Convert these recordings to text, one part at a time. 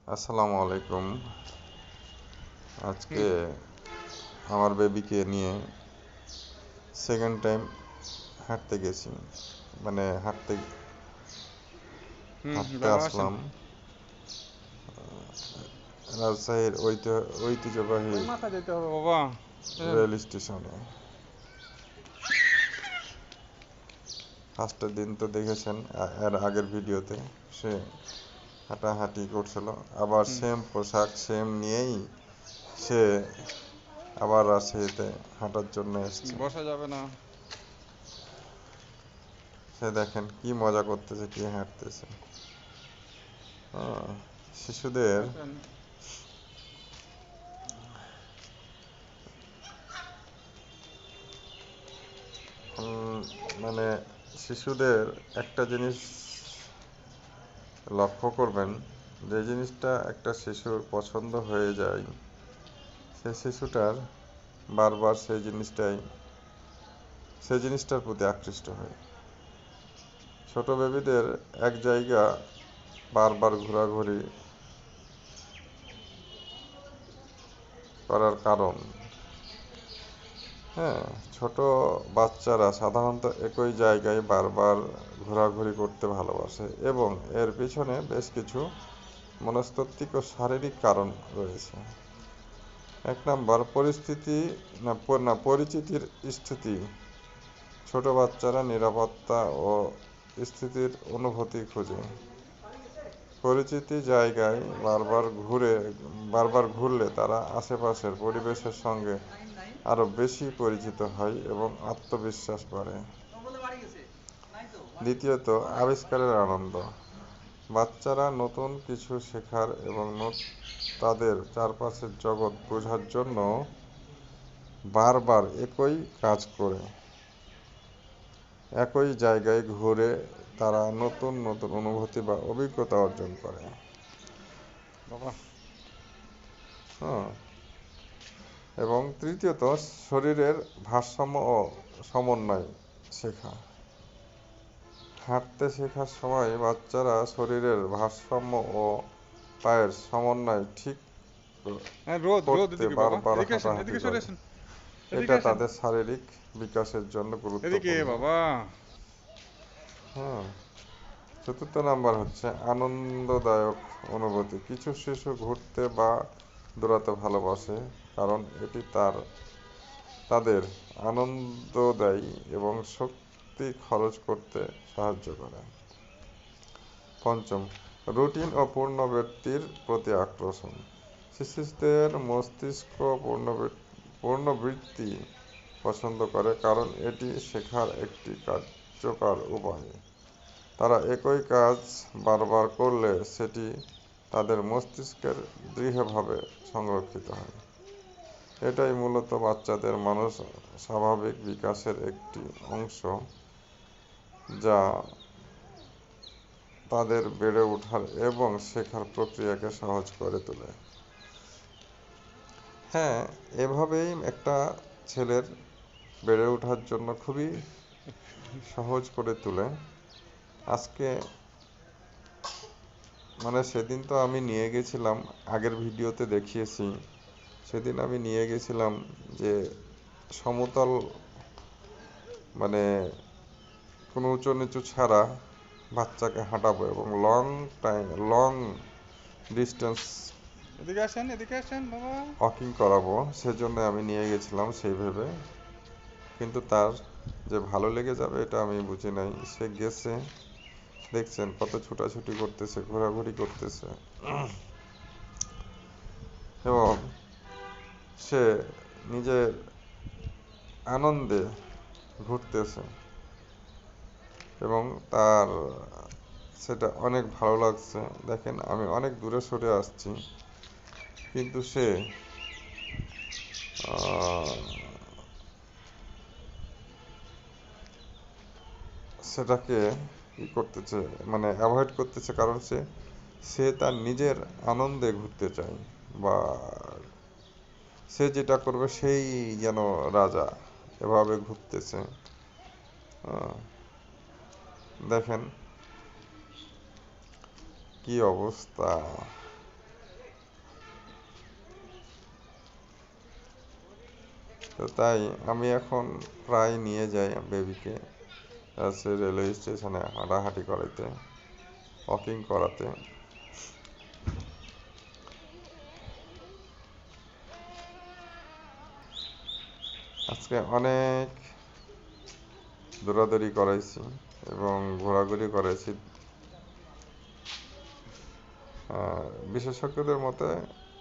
আসসালামু আলাইকুম। আজকে হুম, আমার বেবিকে নিয়ে সেকেন্ড টাইম হাঁটতে গেছি। মানে হাঁটতে হুম, হাঁটতে ভালো আছেন? আসলাম রাজশাহীর ঐতিহ্যবাহী ওই মাথা যেতে হবে বাবা। বুঝলেন? রেল স্টেশনে। ফার্স্টের দিন তো দেখেছেন এর আগের ভিডিওতে সে হাঁটাহাঁটি করছিল। আবার হুম, সেম পোশাক সেম নিয়েই সে আবার রাজশাহীতে হাঁটার জন্য এসছে। বসা যাবে না। সে দেখেন কি মজা করতেছে, কি হাঁটতেছে। হ্যাঁ, শিশুদের আসেন। উম, মানে শিশুদের একটা জিনিস লক্ষ্য করবেন, যে জিনিসটা একটা শিশুর পছন্দ হয়ে যায় সে শিশুটার বারবার সেই জিনিসটার প্রতি আকৃষ্ট হয়। ছোট বেবিদের এক জায়গা বারবার ঘোরাঘুরি করার কারণ, হ্যাঁ, ছোট বাচ্চারা সাধারণত একই জায়গায় বারবার ঘোরাঘুরি করতে ভালোবাসে এবং এর পিছনে বেশ কিছু মনস্তাত্ত্বিক ও শারীরিক কারণ রয়েছে। এক নাম্বার পরিস্থিতি না পরিচিতির স্থিতি। ছোট বাচ্চারা নিরাপত্তা ও স্থিতির অনুভূতি খোঁজে। পরিচিতি জায়গায় বারবার ঘুরলে তারা আশেপাশের পরিবেশের সঙ্গে আরো বেশি পরিচিত হয় এবং আত্মবিশ্বাস বাড়ে। দ্বিতীয়ত, আবিষ্কারের আনন্দ। বাচ্চারা নতুন কিছু শেখার এবং তাদের চারপাশের জগৎ বোঝার জন্য বারবার একই কাজ করে। একই জায়গায় ঘুরে তারা নতুন নতুন অনুভূতি বা অভিজ্ঞতা অর্জন করে। বাবা, হ্যাঁ, এবং তৃতীয়ত, শরীরের ভারসাম্য ও সমন্বয় শেখা। হাঁটতে শেখার সময় বাচ্চারা শরীরের ভারসাম্য ও পায়ের সমন্বয় ঠিক হ্যাঁ, রোদ রোদ করতে এদিকে বাবা। বারবার এদিকে আসেন, হাঁটাহাঁটি এদিকে সরে করে। আসেন, এটা এদিকে আসেন। তাদের শারীরিক বিকাশের জন্য এদিকে গুরুত্বপূর্ণ। বাবা। হ্যাঁ, চতুর্থ নাম্বার হচ্ছে আনন্দদায়ক অনুভূতি। কিছু শিশু ঘুরতে বা দৌড়াতে ভালোবাসে কারণ এটি তাদের আনন্দ দেয় এবং শক্তি খরচ করতে সাহায্য করে। পঞ্চম, রুটিন ও পুনরাবৃত্তির প্রতি আকর্ষণ। শিশুদের মস্তিষ্ক পুনরাবৃত্তি পছন্দ করে কারণ এটি শেখার একটি কার্যকর উপায়। তারা একই কাজ বারবার করলে সেটি তাদের মস্তিষ্কের দৃঢ়ভাবে সংরক্ষিত হয়। এটাই মূলত বাচ্চাদের স্বাভাবিক বিকাশের একটি অংশ, যা তাদের বেড়ে ওঠার এবং শেখার প্রক্রিয়াকে সহজ করে তোলে। হ্যাঁ, এভাবেই একটা ছেলের বেড়ে ওঠার জন্য খুবই সহজ করে তোলে। আজকে সেদিন তো আমি নিয়ে গেছিলাম, আগের ভিডিওতে দেখিয়েছি, সেদিন আমি নিয়ে গেছিলাম যে সমতল, মানে কোনো উঁচু নিচু ছাড়া বাচ্চাকে হাঁটাবো এবং লং ডিস্টেন্স এদিকে আসেন, এদিকে আসেন বাবা। ওয়াকিং করাবো, সেজন্য আমি নিয়ে গেছিলাম সেই ভেবে। কিন্তু তার যে ভালো লেগে যাবে এটা আমি বুঝি নাই। সে গেছে, দেখছেন কত ছুটাছুটি করতেছে, ঘোরাঘুরি করতেছে এবং সে নিজের আনন্দে ঘুরতেছে এবং তার সেটা অনেক ভালো লাগছে। দেখেন আমি অনেক দূরে সরে আসছি কিন্তু সে সেটাকে করতেছে, অ্যাভয়েড করতেছে কারণ সে সে তার নিজের আনন্দে ঘুরতে চায়, বা সে যেটা করবে সেই যেন রাজা, এভাবে ঘুরতেছে। আহ, দেখেন কি অবস্থা। তো তাই আমি এখন প্রায় নিয়ে যাই বেবিকে আছে রেলওয়ে স্টেশনে হাঁটাহাঁটি করাইতে, ওয়াকিং করাতে। আজকে অনেক দৌড়াদৌড়ি করাইছি এবং ঘোরাঘুরি করাইছি। বিশেষজ্ঞদের মতে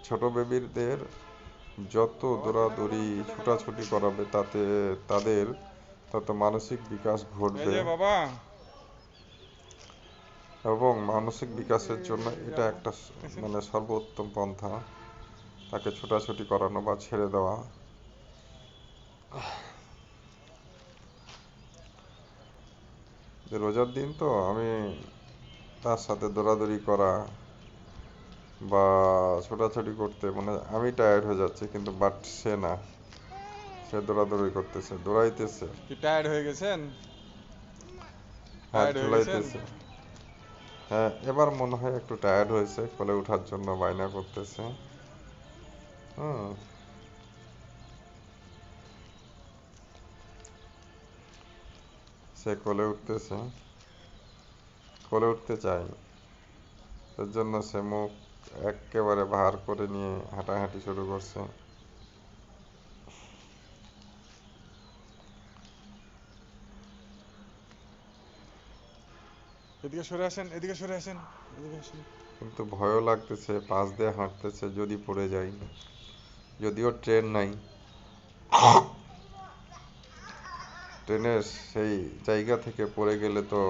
ছোট বেবিদের যত দৌড়াদৌড়ি ছুটাছুটি করাবে তাতে তাদের তত মানসিক বিকাশ এই ঘটবে যে বাবা, এবং মানসিক বিকাশের জন্য এটা একটা এসেন। মানে সর্বোত্তম পন্থা তাকে ছোটাছুটি করানো বা ছেড়ে দেওয়া। যে রোজার দিন তো আমি তার সাথে দৌড়াদৌড়ি করা বা ছোটাছুটি করতে মানে আমি টায়ার্ড হয়ে যাচ্ছি, কিন্তু বাট সে না, সে দৌড়াদৌড়ি করতেছে, দৌড়াইতেছে, কি টায়ার্ড হয়ে গেছেন? হাত টায়ার্ড হয়ে গেছেন? ঝুলাইতেছে। হ্যাঁ, এবার মনে হয় একটু টায়ার্ড হয়েছে, কোলে ওঠার জন্য বায়না করতেছে। হুম, সে কোলে উঠতেছে, কোলে উঠতে চায়, এর জন্য সে মুখ একেবারে ভার করে নিয়ে হাঁটাহাঁটি শুরু করছে। এদিকে সরে আসেন, এদিকে সরে আসেন, এদিকে আসেন। কিন্তু ভয়ও লাগতেছে, পাশ দিয়ে হাঁটতেছে যদি পড়ে যায়। যদিও ট্রেন নাই, ট্রেনের সেই জায়গা থেকে পড়ে গেলে তো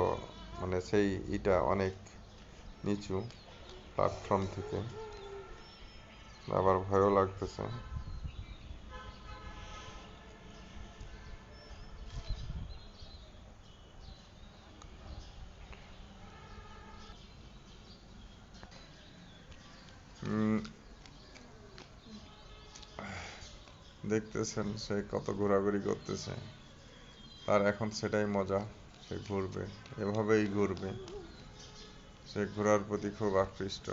মানে সেই ইটা অনেক নিচু প্ল্যাটফর্ম থেকে, আবার ভয়ও লাগতেছে। উম, দেখতেছেন সে কত ঘোরাঘুরি করতেছে, আর এখন সেটাই মজা, সে ঘুরবে, এভাবেই ঘুরবে, সে ঘোরার প্রতি খুব আকৃষ্ট।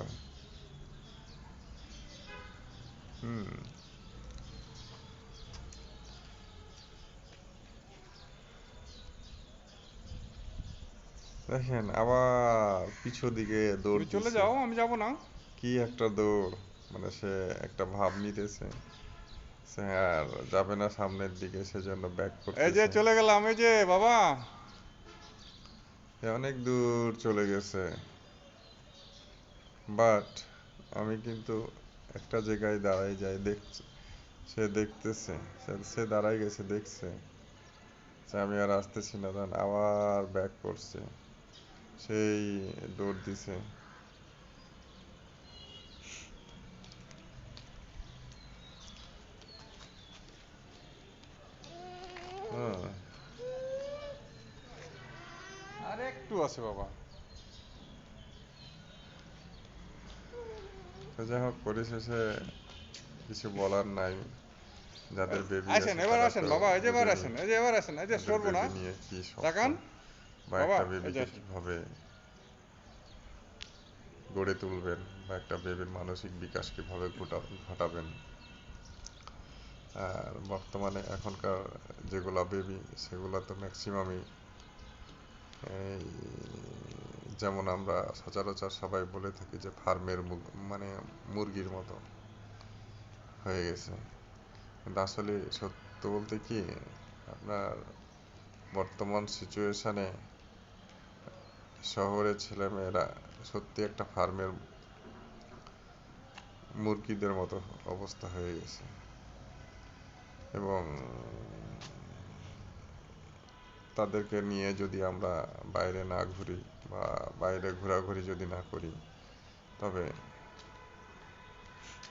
হুম, দেখেন আবার পিছু দিকে দৌড় তুমি চলে দিছে, যাও, আমি যাব না। কি একটা দৌড়, মানে সে একটা ভাব নিতেছে, সে আর যাবে না সামনের দিকে, সেজন্য ব্যাক এই যে করতেছে। চলে গেলাম, এই যে বাবা। সে অনেক দূর চলে গেছে, বাট আমি কিন্তু একটা জায়গায় দাঁড়াই যাই, দেখছি সে দেখতেছে, সে দাঁড়াই গেছে, দেখছে যে আমি আর আসতেছি না, তখন আবার ব্যাক করছে, সেই দৌড় দিছে। হ্যাঁ, আর একটু আছে বাবা। তো যাই হোক, পরিশেষে কিছু বলার নাই। যাদের বেবি আসেন, আছে এবার তারা আসেন তো বাবা, এই যে এবার বুঝেনি আসেন, এই যে এবার আসেন, এই যে তাদের সরবো না। বেবি নিয়ে কি স্বপ্ন, তাকান বা বাবা, একটা এই যে বেবিকে আসেন। কিভাবে গড়ে তুলবেন, বা একটা বেবির মানসিক বিকাশ কিভাবে ঘটাবেন। আর বর্তমানে এখনকার যেগুলা বেবি, সেগুলা তো ম্যাক্সিমামই এই, যেমন আমরা সচরাচর সবাই বলে থাকি যে ফার্মের মানে মুরগির মতো হয়ে গেছে, কিন্তু আসলে সত্য বলতে কি, আপনার বর্তমান সিচুয়েশনে শহরের ছেলেমেয়েরা সত্যি একটা ফার্মের মুরগিদের মতো অবস্থা হয়ে গেছে। এবং তাদেরকে নিয়ে যদি আমরা বাইরে না ঘুরি বা বাইরে ঘোরাঘুরি যদি না করি, তবে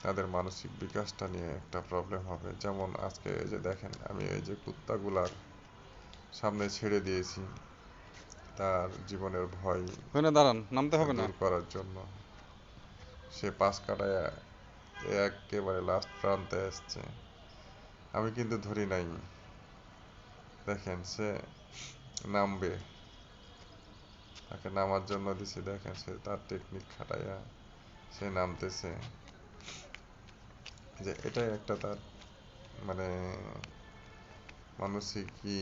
তাদের মানসিক বিকাশটা নিয়ে একটা প্রবলেম হবে। যেমন আজকে এই যে দেখেন, আমি এই যে কুত্তাগুলার সামনে ছেড়ে দিয়েছি তার জীবনের ভয় ওখানে দাঁড়ান, নামতে হবে না। দূর করার জন্য, সে পাশ কাটায় একেবারে লাস্ট প্রান্তে আসছে, আমি কিন্তু ধরি নাই। দেখেন সে নামবে, তাকে নামার জন্য দিছি, দেখেন সে তার টেকনিক খাটাইয়া সে নামতেছে, যে এটাই একটা তার মানে মানসিকই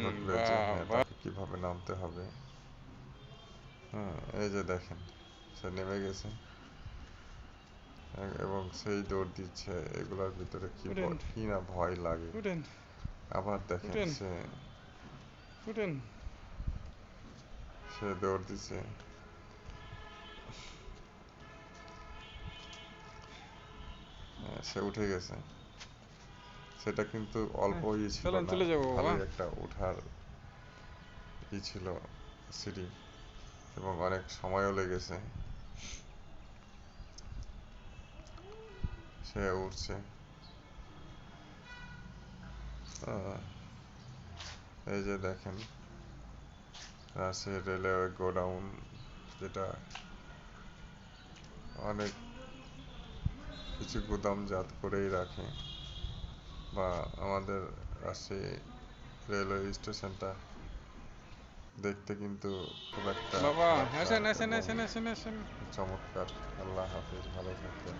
ঘটবে যে হ্যাঁ বাবা তাকে কিভাবে নামতে হবে। হ্যাঁ এই যে দেখেন সে নেমে গেছে এবং সেই দৌড় দিচ্ছে, এগুলোর ভিতরে উঠেন কি না ভয় লাগে। উঠেন আবার দেখেন উঠেন সে উঠেন। সে দৌড় দিছে, সে উঠে গেছে। সেটা কিন্তু অল্প ছিল চলেন না, চলে যাবো বাবা। ভালোই একটা উঠার ছিল সিঁড়ি, এবং অনেক সময়ও লেগেছে। সে উঠছে। আহ, এই যে দেখেন রাজশাহী রেলওয়ে গোডাউন, যেটা অনেক কিছু গুদামজাত করেই রাখে, বা আমাদের রাজশাহী রেলওয়ে স্টেশনটা দেখতে কিন্তু খুব একটা বাবা খারাপ না আসেন আসেন এবং আসেন আসেন আসেন। চমৎকার। আল্লাহ হাফেজ, ভালো থাকবেন।